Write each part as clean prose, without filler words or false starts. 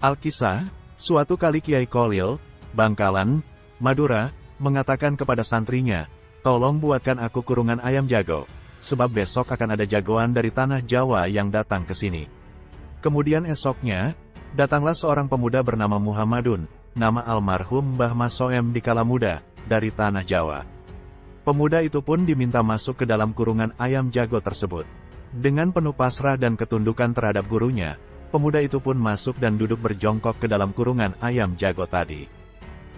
Alkisah, suatu kali Kiai Kolil, Bangkalan, Madura, mengatakan kepada santrinya, "Tolong buatkan aku kurungan ayam jago, sebab besok akan ada jagoan dari tanah Jawa yang datang ke sini." Kemudian esoknya, datanglah seorang pemuda bernama Muhammadun, nama almarhum Mbah Masoem di kala muda, dari tanah Jawa. Pemuda itu pun diminta masuk ke dalam kurungan ayam jago tersebut. Dengan penuh pasrah dan ketundukan terhadap gurunya, pemuda itu pun masuk dan duduk berjongkok ke dalam kurungan ayam jago tadi.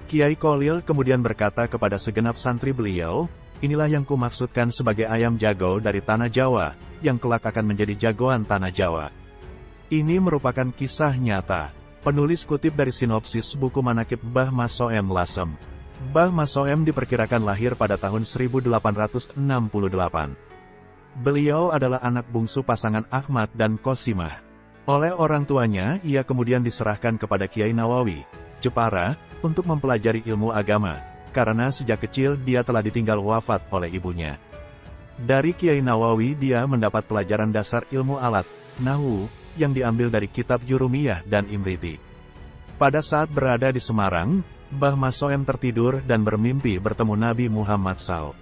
Kiai Kolil kemudian berkata kepada segenap santri beliau, "Inilah yang kumaksudkan sebagai ayam jago dari tanah Jawa, yang kelak akan menjadi jagoan tanah Jawa." Ini merupakan kisah nyata. Penulis kutip dari sinopsis buku manakib Mbah Masoem Lasem. Mbah Masoem diperkirakan lahir pada tahun 1868. Beliau adalah anak bungsu pasangan Ahmad dan Kosimah. Oleh orang tuanya, ia kemudian diserahkan kepada Kiai Nawawi, Jepara, untuk mempelajari ilmu agama, karena sejak kecil dia telah ditinggal wafat oleh ibunya. Dari Kiai Nawawi dia mendapat pelajaran dasar ilmu alat, Nahwu, yang diambil dari kitab Jurumiyah dan Imriti. Pada saat berada di Semarang, Mbah Masoem tertidur dan bermimpi bertemu Nabi Muhammad SAW.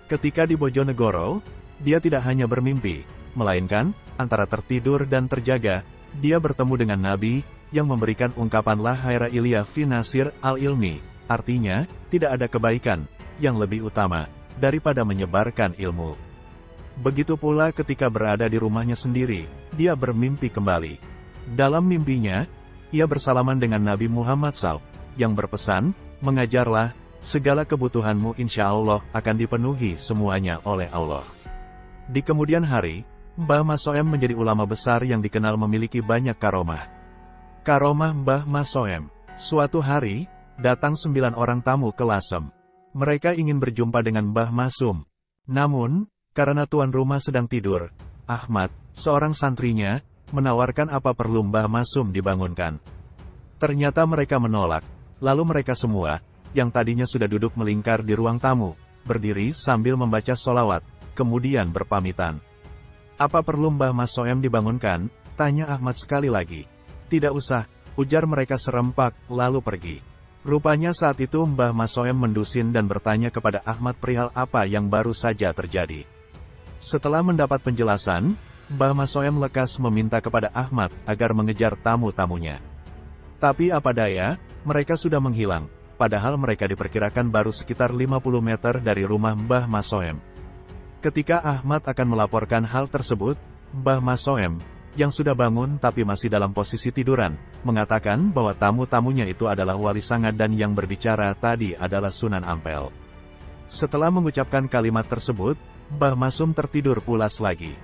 Ketika di Bojonegoro, dia tidak hanya bermimpi, melainkan, antara tertidur dan terjaga, dia bertemu dengan Nabi, yang memberikan ungkapan La Khaira Ilya fi Nasir al-Ilmi, artinya, tidak ada kebaikan, yang lebih utama, daripada menyebarkan ilmu. Begitu pula ketika berada di rumahnya sendiri, dia bermimpi kembali. Dalam mimpinya, ia bersalaman dengan Nabi Muhammad SAW, yang berpesan, "Mengajarlah, segala kebutuhanmu insya Allah akan dipenuhi semuanya oleh Allah." Di kemudian hari, Mbah Masoem menjadi ulama besar yang dikenal memiliki banyak karomah. Karomah Mbah Masoem. Suatu hari, datang 9 orang tamu ke Lasem. Mereka ingin berjumpa dengan Mbah Masum. Namun, karena tuan rumah sedang tidur, Ahmad, seorang santrinya, menawarkan apa perlu Mbah Masum dibangunkan. Ternyata mereka menolak. Lalu mereka semua, yang tadinya sudah duduk melingkar di ruang tamu, berdiri sambil membaca sholawat, kemudian berpamitan. "Apa perlu Mbah Masoem dibangunkan?" tanya Ahmad sekali lagi. "Tidak usah," ujar mereka serempak, lalu pergi. Rupanya saat itu Mbah Masoem mendusin dan bertanya kepada Ahmad perihal apa yang baru saja terjadi. Setelah mendapat penjelasan, Mbah Masoem lekas meminta kepada Ahmad agar mengejar tamu-tamunya. Tapi apa daya, mereka sudah menghilang, padahal mereka diperkirakan baru sekitar 50 meter dari rumah Mbah Masoem. Ketika Ahmad akan melaporkan hal tersebut, Mbah Masoem, yang sudah bangun tapi masih dalam posisi tiduran, mengatakan bahwa tamu-tamunya itu adalah wali sangat dan yang berbicara tadi adalah Sunan Ampel. Setelah mengucapkan kalimat tersebut, Mbah Masum tertidur pulas lagi.